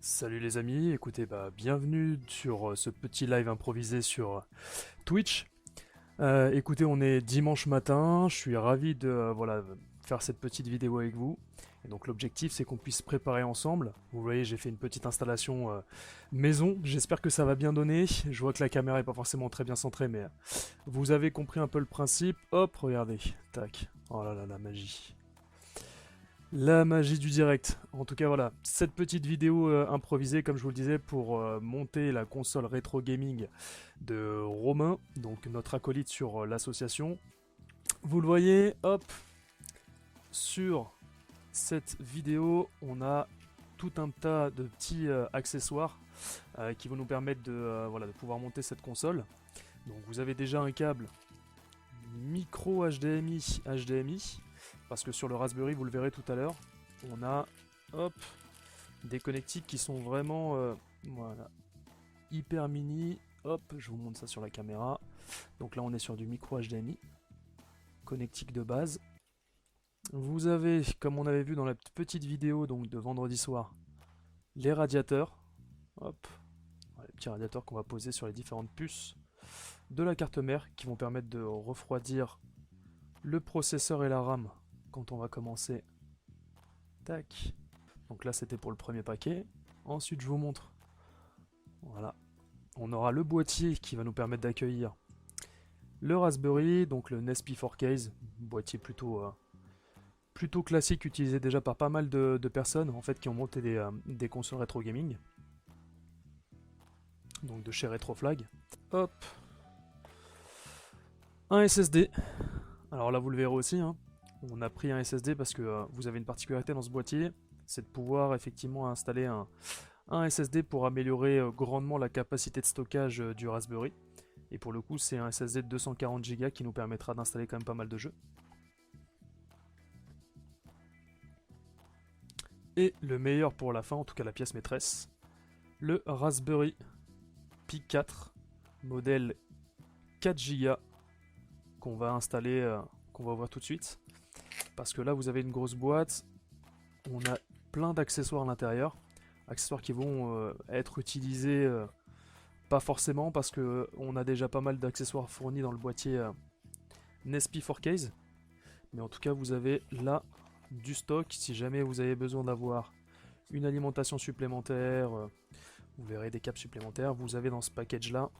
Salut les amis, écoutez, bienvenue sur ce petit live improvisé sur Twitch. Écoutez, on est dimanche matin, je suis ravi de faire cette petite vidéo avec vous. Et donc l'objectif c'est qu'on puisse préparer ensemble. Vous voyez, j'ai fait une petite installation maison, j'espère que ça va bien donner. Je vois que la caméra est pas forcément très bien centrée, mais vous avez compris un peu le principe. Hop, regardez, tac, oh là là, la magie. La magie du direct. En tout cas, voilà, cette petite vidéo improvisée, comme je vous le disais, pour monter la console rétro gaming de Romain, donc notre acolyte sur l'association. Vous le voyez, hop, sur cette vidéo, on a tout un tas de petits accessoires qui vont nous permettre de pouvoir monter cette console. Donc vous avez déjà un câble micro HDMI, parce que sur le Raspberry, vous le verrez tout à l'heure, on a, hop, des connectiques qui sont vraiment, voilà, hyper mini. Hop, je vous montre ça sur la caméra. Donc là, on est sur du micro HDMI, connectique de base. Vous avez, comme on avait vu dans la petite vidéo donc de vendredi soir, les radiateurs. Hop, les petits radiateurs qu'on va poser sur les différentes puces de la carte mère qui vont permettre de refroidir le processeur et la RAM quand on va commencer. Tac. Donc là c'était pour le premier paquet. Ensuite je vous montre. Voilà. On aura le boîtier qui va nous permettre d'accueillir le Raspberry, donc le Nespi 4Case, boîtier plutôt classique utilisé déjà par pas mal de personnes en fait qui ont monté des consoles rétro gaming. Donc de chez Retroflag. Hop. Un SSD. Alors là vous le verrez aussi, hein. On a pris un SSD parce que vous avez une particularité dans ce boîtier, c'est de pouvoir effectivement installer un SSD pour améliorer grandement la capacité de stockage du Raspberry. Et pour le coup, c'est un SSD de 240 Go qui nous permettra d'installer quand même pas mal de jeux. Et le meilleur pour la fin, en tout cas la pièce maîtresse, le Raspberry Pi 4, modèle 4 Go, qu'on va installer, qu'on va voir tout de suite. Parce que là, vous avez une grosse boîte, on a plein d'accessoires à l'intérieur, accessoires qui vont être utilisés pas forcément parce que on a déjà pas mal d'accessoires fournis dans le boîtier Nespi 4Case, mais en tout cas vous avez là du stock si jamais vous avez besoin d'avoir une alimentation supplémentaire, vous verrez des câbles supplémentaires, vous avez dans ce package là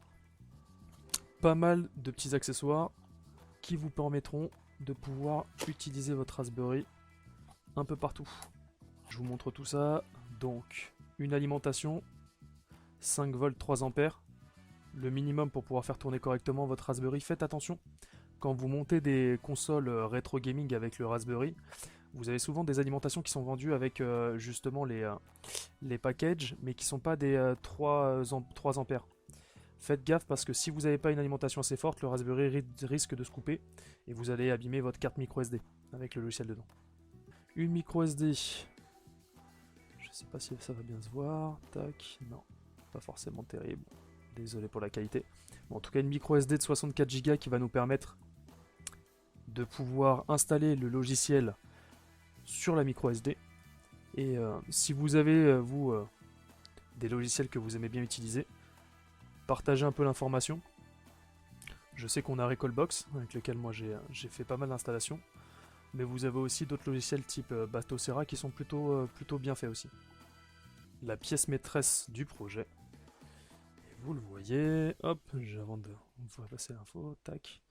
pas mal de petits accessoires qui vous permettront de pouvoir utiliser votre Raspberry un peu partout. Je vous montre tout ça. Donc une alimentation 5 volts 3 ampères, le minimum pour pouvoir faire tourner correctement votre Raspberry. Faites attention, quand vous montez des consoles rétro gaming avec le Raspberry, vous avez souvent des alimentations qui sont vendues avec justement les packages, mais qui ne sont pas des 3 ampères. Faites gaffe parce que si vous n'avez pas une alimentation assez forte, le Raspberry risque de se couper et vous allez abîmer votre carte micro SD avec le logiciel dedans. Une micro SD, je sais pas si ça va bien se voir, tac, non, pas forcément terrible, désolé pour la qualité. Bon, en tout cas une micro SD de 64 Go qui va nous permettre de pouvoir installer le logiciel sur la micro SD. Et si vous avez, vous, des logiciels que vous aimez bien utiliser, partagez un peu l'information. Je sais qu'on a Recalbox, avec lequel moi j'ai fait pas mal d'installations, mais vous avez aussi d'autres logiciels type Batocera qui sont plutôt bien faits aussi. La pièce maîtresse du projet, et vous le voyez, hop, avant de vous passer l'info, tac.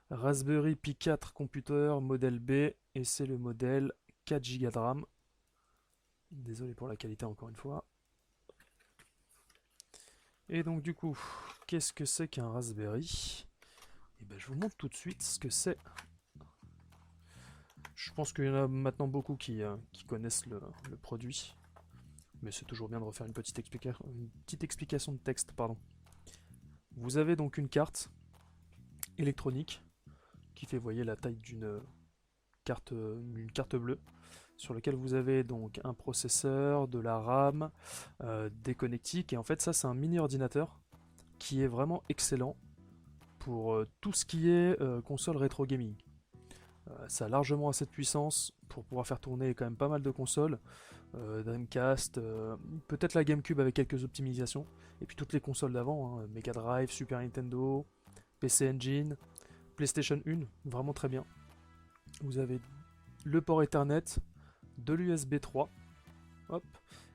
Raspberry Pi 4 computer modèle B, et c'est le modèle 4 Go de RAM. Désolé pour la qualité encore une fois. Et donc du coup, qu'est-ce que c'est qu'un Raspberry? Et ben je vous montre tout de suite ce que c'est. Je pense qu'il y en a maintenant beaucoup qui connaissent le produit. Mais c'est toujours bien de refaire une petite explication de texte, pardon. Vous avez donc une carte électronique qui fait, voyez, la taille d'une carte bleue, sur laquelle vous avez donc un processeur, de la RAM, des connectiques, et en fait ça c'est un mini ordinateur qui est vraiment excellent pour tout ce qui est console rétro gaming. Ça a largement assez de puissance pour pouvoir faire tourner quand même pas mal de consoles. Dreamcast, peut-être la GameCube avec quelques optimisations. Et puis toutes les consoles d'avant, hein, Mega Drive, Super Nintendo, PC Engine, PlayStation 1, vraiment très bien. Vous avez le port Ethernet, de l'USB 3, hop,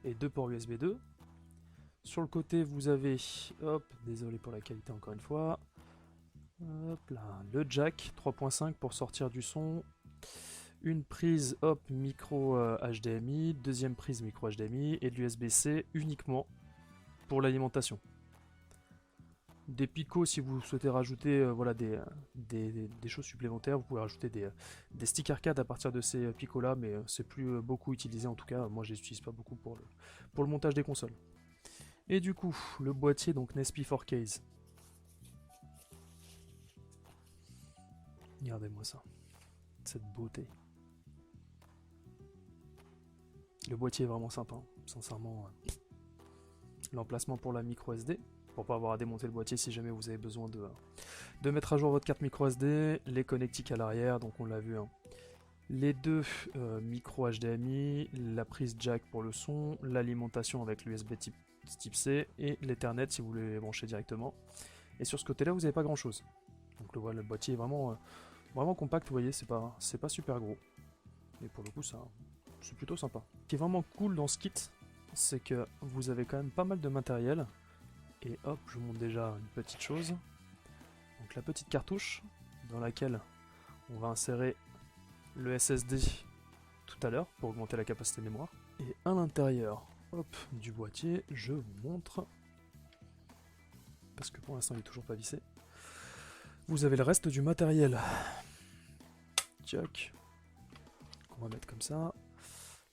et deux ports USB 2. Sur le côté, vous avez, hop, désolé pour la qualité encore une fois, hop là, le jack 3.5 pour sortir du son, une prise hop micro HDMI, deuxième prise micro HDMI et de l'USB-C uniquement pour l'alimentation. Des picots si vous souhaitez rajouter voilà, des choses supplémentaires, vous pouvez rajouter des sticks arcade à partir de ces picots là, mais c'est plus beaucoup utilisé en tout cas, moi je les utilise pas beaucoup pour le montage des consoles. Et du coup, le boîtier donc Nespi 4Case. Regardez-moi ça, cette beauté. Le boîtier est vraiment sympa, sincèrement. L'emplacement pour la micro SD, pour pas avoir à démonter le boîtier si jamais vous avez besoin de mettre à jour votre carte micro SD, les connectiques à l'arrière, donc on l'a vu, hein. Les deux micro HDMI, la prise jack pour le son, l'alimentation avec l'USB type C et l'Ethernet si vous voulez les brancher directement. Et sur ce côté-là, vous n'avez pas grand-chose. Donc le boîtier est vraiment, vraiment compact, vous voyez, c'est pas super gros. Mais pour le coup, ça, c'est plutôt sympa. Ce qui est vraiment cool dans ce kit, c'est que vous avez quand même pas mal de matériel. Et hop, je vous montre déjà une petite chose. Donc la petite cartouche dans laquelle on va insérer le SSD tout à l'heure pour augmenter la capacité mémoire. Et à l'intérieur, hop, du boîtier, je vous montre, parce que pour l'instant il est toujours pas vissé. Vous avez le reste du matériel. Tchac. On va mettre comme ça.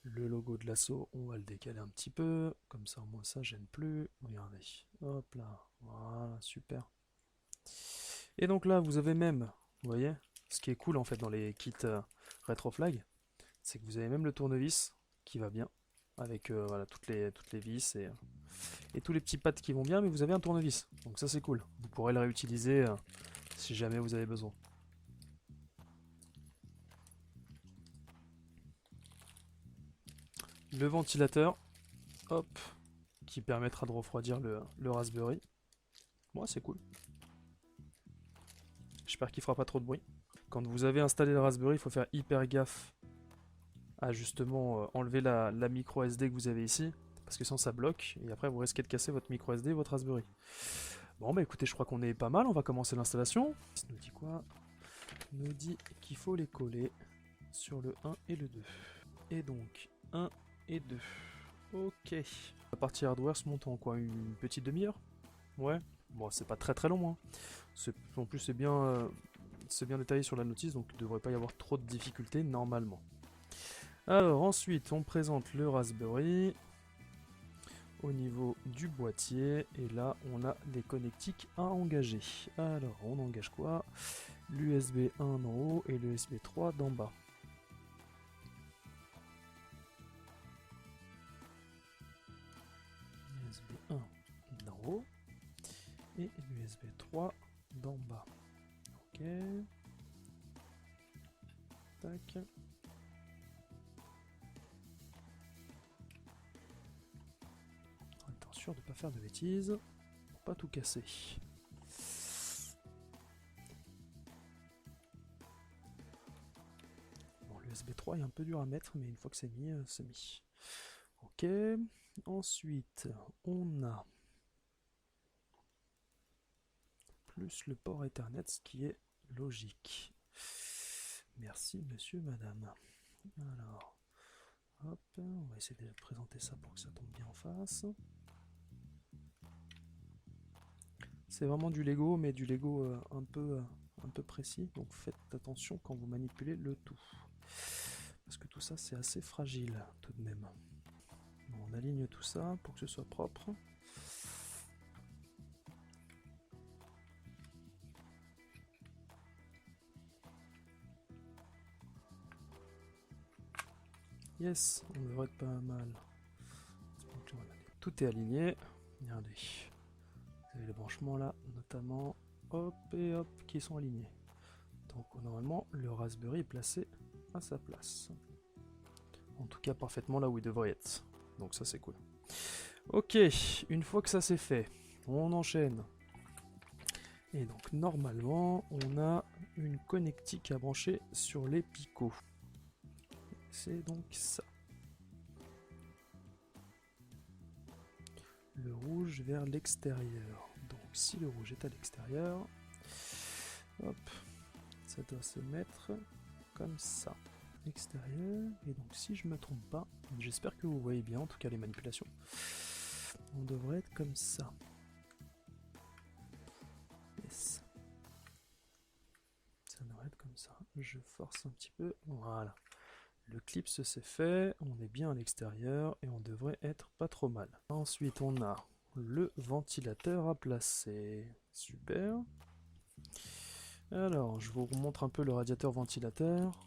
Le logo de l'assaut, on va le décaler un petit peu, comme ça au moins ça gêne plus. Regardez, hop là, voilà, super. Et donc là, vous avez même, vous voyez, ce qui est cool en fait dans les kits Retroflag, c'est que vous avez même le tournevis qui va bien, avec voilà, toutes les vis et tous les petits pads qui vont bien, mais vous avez un tournevis, donc ça c'est cool. Vous pourrez le réutiliser si jamais vous avez besoin. Le ventilateur, hop, qui permettra de refroidir le Raspberry. Moi, c'est cool. J'espère qu'il fera pas trop de bruit. Quand vous avez installé le Raspberry, il faut faire hyper gaffe à justement enlever la micro SD que vous avez ici, parce que sinon ça bloque, et après vous risquez de casser votre micro SD et votre Raspberry. Bon bah écoutez, je crois qu'on est pas mal, on va commencer l'installation. Ça nous dit quoi? Nous dit qu'il faut les coller sur le 1 et le 2. Et donc, 1 et 2. Ok. La partie hardware se monte en quoi? Une petite demi-heure? Ouais. Bon, c'est pas très long, hein. En plus, c'est bien détaillé sur la notice, donc il ne devrait pas y avoir trop de difficultés normalement. Alors, ensuite, on présente le Raspberry au niveau du boîtier. Et là, on a les connectiques à engager. Alors, on engage quoi? L'USB 1 en haut et l'USB 3 d'en bas. USB 1 d'en haut et l'USB 3 d'en bas. Ok. Tac. Attention de ne pas faire de bêtises pour pas tout casser. Bon, l'USB 3 est un peu dur à mettre, mais une fois que c'est mis, c'est mis. Ok. Ensuite, on a plus le port Ethernet, ce qui est logique. Merci monsieur, madame. Alors, hop, on va essayer de présenter ça pour que ça tombe bien en face. C'est vraiment du Lego, mais du Lego un peu précis, donc faites attention quand vous manipulez le tout. Parce que tout ça c'est assez fragile tout de même. Bon, on aligne tout ça pour que ce soit propre. Yes, on devrait être pas mal. Donc, voilà. Tout est aligné. Regardez. Vous avez les branchements là, notamment. Hop et hop, qui sont alignés. Donc normalement le Raspberry est placé à sa place. En tout cas parfaitement là où il devrait être. Donc ça c'est cool. Ok, une fois que ça c'est fait, on enchaîne. Et donc normalement on a une connectique à brancher sur les picots. C'est donc ça. Le rouge vers l'extérieur. Donc si le rouge est à l'extérieur, hop, ça doit se mettre comme ça. Extérieur, et donc si je me trompe pas, j'espère que vous voyez bien en tout cas les manipulations, on devrait être comme ça. Yes. Ça devrait être comme ça. Je force un petit peu, voilà. Le clip s'est fait, on est bien à l'extérieur et on devrait être pas trop mal. Ensuite on a le ventilateur à placer. Super. Alors je vous remontre un peu le radiateur ventilateur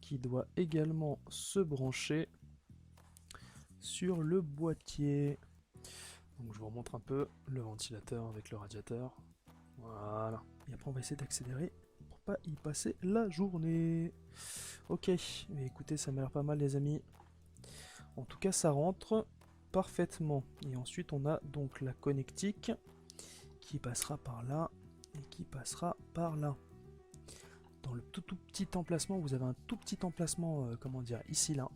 qui doit également se brancher sur le boîtier. Donc je vous remontre un peu le ventilateur avec le radiateur. Voilà. Et après on va essayer d'accélérer pour pas y passer la journée. Ok, mais écoutez, ça m'a l'air pas mal les amis. En tout cas, ça rentre parfaitement. Et ensuite, on a donc la connectique qui passera par là et qui passera par là. Dans le tout petit emplacement, vous avez un tout petit emplacement, comment dire, ici là,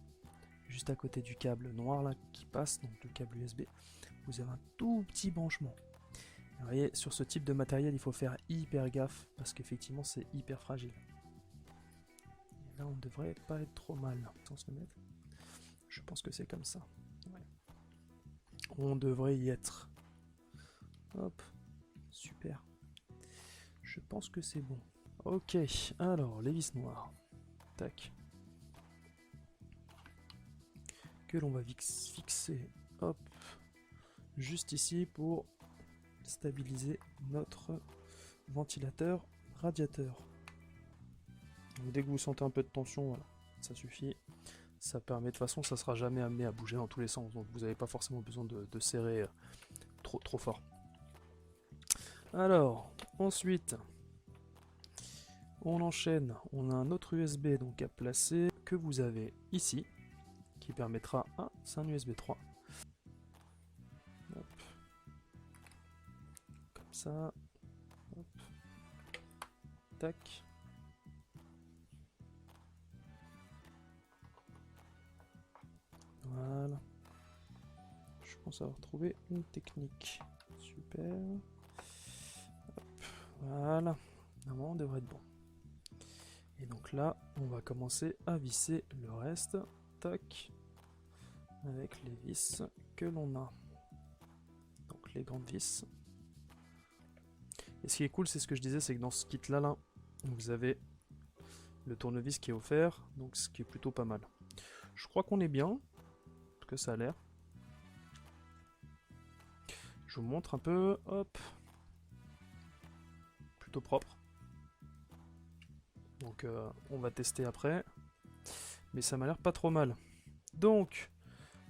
juste à côté du câble noir là qui passe, donc le câble USB. Vous avez un tout petit branchement. Vous voyez, sur ce type de matériel, il faut faire hyper gaffe parce qu'effectivement, c'est hyper fragile. Là, on devrait pas être trop mal. Sans se le mettre. Je pense que c'est comme ça. Ouais. On devrait y être. Hop. Super. Je pense que c'est bon. Ok. Alors, les vis noires. Tac. Que l'on va fixer. Hop. Juste ici pour stabiliser notre ventilateur radiateur. Donc, dès que vous sentez un peu de tension, voilà, ça suffit. Ça permet, de toute façon, ça sera jamais amené à bouger dans tous les sens, donc vous n'avez pas forcément besoin de serrer trop fort. Alors, ensuite, on enchaîne. On a un autre USB donc à placer que vous avez ici, qui permettra. Ah, c'est un USB 3. Hop. Comme ça. Hop. Tac. Voilà. Je pense avoir trouvé une technique. Super. Hop. Voilà. Normalement, on devrait être bon. Et donc là, on va commencer à visser le reste. Tac. Avec les vis que l'on a. Donc les grandes vis. Et ce qui est cool, c'est ce que je disais, c'est que dans ce kit-là, là, vous avez le tournevis qui est offert. Donc ce qui est plutôt pas mal. Je crois qu'on est bien. Que ça a l'air. Je vous montre un peu, hop. Plutôt propre. Donc on va tester après. Mais ça m'a l'air pas trop mal. Donc,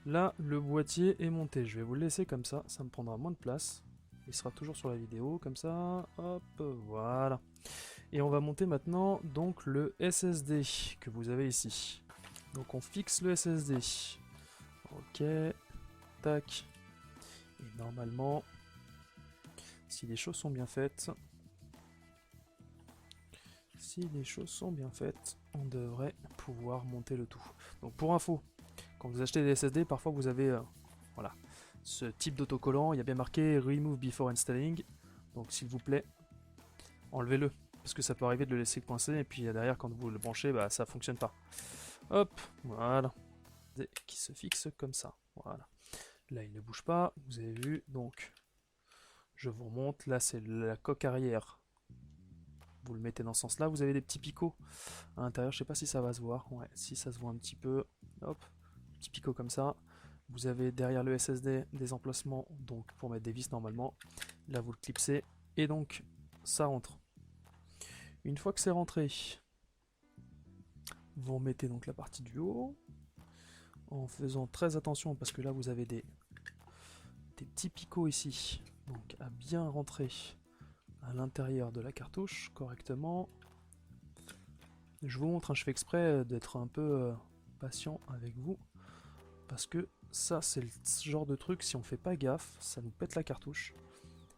là, le boîtier est monté. Je vais vous le laisser comme ça, ça me prendra moins de place. Il sera toujours sur la vidéo, comme ça, hop, voilà. Et on va monter maintenant, donc, le SSD que vous avez ici. Donc on fixe le SSD. Ok, tac. Et normalement, si les choses sont bien faites, on devrait pouvoir monter le tout. Donc pour info, quand vous achetez des SSD, parfois vous avez voilà, ce type d'autocollant, il y a bien marqué Remove before installing. Donc s'il vous plaît, enlevez-le. Parce que ça peut arriver de le laisser coincer et puis derrière quand vous le branchez, bah, ça fonctionne pas. Hop, voilà. Qui se fixe comme ça. Voilà. Là il ne bouge pas, vous avez vu, donc je vous remonte, là c'est la coque arrière. Vous le mettez dans ce sens là, vous avez des petits picots à l'intérieur, je sais pas si ça va se voir, ouais, si ça se voit un petit peu, hop, petit picot comme ça. Vous avez derrière le SSD des emplacements donc pour mettre des vis normalement, là vous le clipsez et donc ça rentre. Une fois que c'est rentré, vous remettez donc la partie du haut en faisant très attention parce que là vous avez des petits picots ici, donc à bien rentrer à l'intérieur de la cartouche correctement. je vous montre, hein, je fais exprès d'être un peu patient avec vous, parce que ça c'est le genre de truc, si on fait pas gaffe, ça nous pète la cartouche,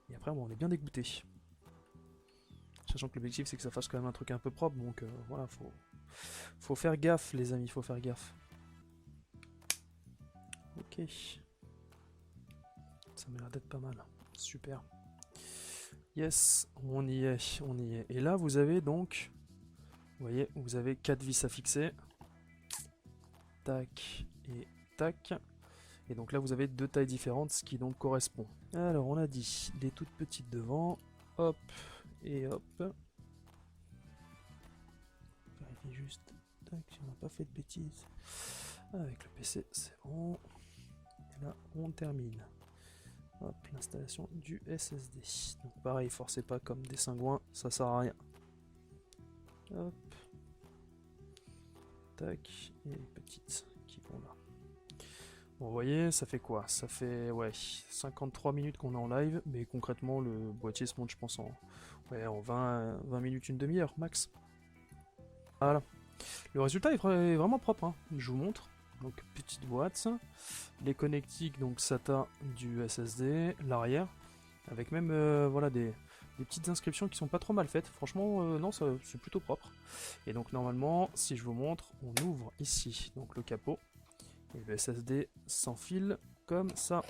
et après bon, on est bien dégoûté. Sachant que l'objectif c'est que ça fasse quand même un truc un peu propre, donc voilà, faut faire gaffe les amis, faut faire gaffe. Ok. Ça m'a l'air d'être pas mal. Super. Yes, on y est, on y est. Et là, vous avez donc, vous voyez, vous avez 4 vis à fixer. Tac et tac. Et donc là, vous avez 2 tailles différentes, ce qui donc correspond. Alors, on a dit les toutes petites devant. Hop et hop. Vérifier juste. Tac, si on n'a pas fait de bêtises. Avec le PC, c'est bon. Et là, on termine. Hop, l'installation du SSD. Donc pareil, forcez pas comme des cingouins, ça sert à rien. Hop. Tac, et les petites qui vont là. Bon, vous voyez, ça fait quoi? Ça fait, ouais, 53 minutes qu'on est en live, mais concrètement, le boîtier se monte, je pense, ouais, en 20 minutes, une demi-heure, max. Voilà. Le résultat est vraiment propre, hein. Je vous montre. Donc, petite boîte. Les connectiques, donc SATA du SSD, l'arrière. Avec même, voilà, des petites inscriptions qui sont pas trop mal faites. Franchement, non, c'est plutôt propre. Et donc, normalement, si je vous montre, on ouvre ici, donc le capot. Et le SSD s'enfile comme ça.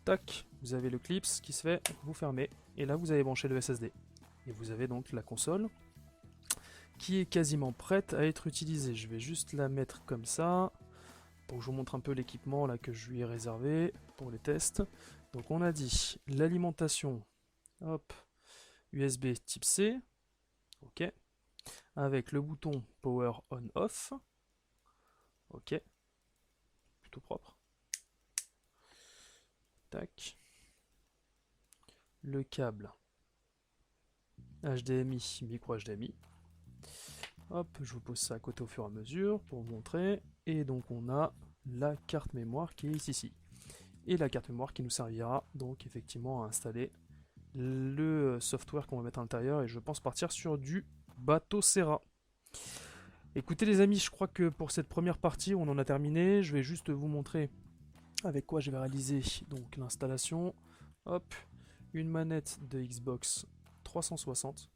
Tac, vous avez le clips qui se fait, vous fermez. Et là, vous avez branché le SSD. Et vous avez donc la console qui est quasiment prête à être utilisée. Je vais juste la mettre comme ça pour que je vous montre un peu l'équipement là que je lui ai réservé pour les tests. Donc on a dit l'alimentation, hop, USB type C, ok, avec le bouton Power On Off, ok, plutôt propre. Tac. Le câble HDMI, micro HDMI. Hop, je vous pose ça à côté au fur et à mesure pour vous montrer. Et donc on a la carte mémoire qui est ici. Et la carte mémoire qui nous servira donc effectivement à installer le software qu'on va mettre à l'intérieur. Et je pense partir sur du bateau Serra. Écoutez les amis, je crois que pour cette première partie on en a terminé. Je vais juste vous montrer avec quoi je vais réaliser donc l'installation. Hop, une manette de Xbox 360.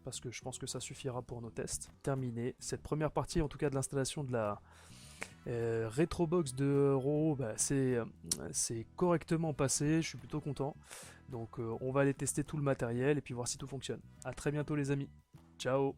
Parce que je pense que ça suffira pour nos tests. Terminé. Cette première partie, en tout cas de l'installation de la Retrobox de Roro, bah, c'est correctement passé. Je suis plutôt content. Donc on va aller tester tout le matériel et puis voir si tout fonctionne. A très bientôt les amis. Ciao.